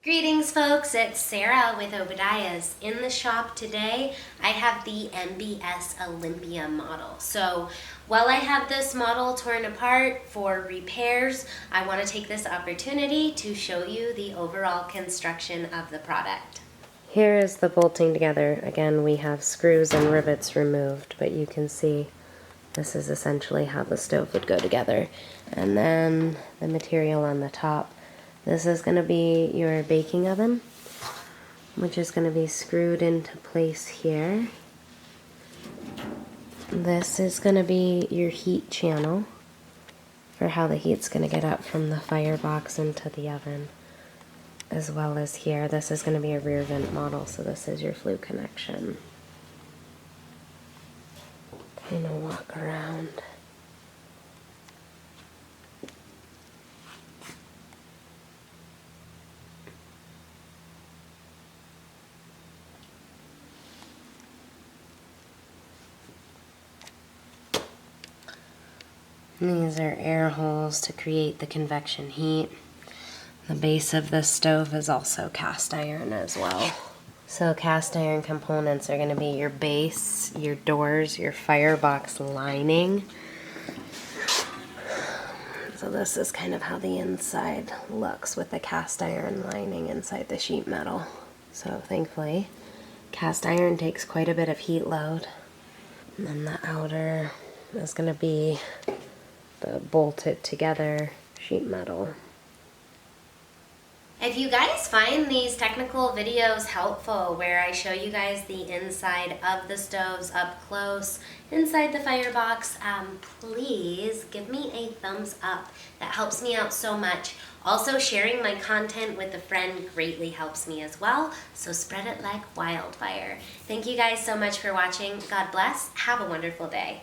Greetings folks, it's Sarah with Obadiah's. In the shop today, I have the MBS Olympia model. So while I have this model torn apart for repairs, I want to take this opportunity to show you the overall construction of the product. Here is the bolting together. Again, we have screws and rivets removed, but you can see this is essentially how the stove would go together. And then the material on the top. This is going to be your baking oven, which is going to be screwed into place here. This is going to be your heat channel for how the heat's going to get up from the firebox into the oven, as well as here. This is going to be a rear vent model, so this is your flue connection. Kind of walk around. These are air holes to create the convection heat. The base of this stove is also cast iron as well. So cast iron components are going to be your base, your doors, your firebox lining. So this is kind of how the inside looks with the cast iron lining inside the sheet metal. So thankfully, cast iron takes quite a bit of heat load. And then the outer is going to be the bolted together sheet metal. If you guys find these technical videos helpful where I show you guys the inside of the stoves up close, inside the firebox, please give me a thumbs up. That helps me out so much. Also, sharing my content with a friend greatly helps me as well, so spread it like wildfire. Thank you guys so much for watching. God bless. Have a wonderful day.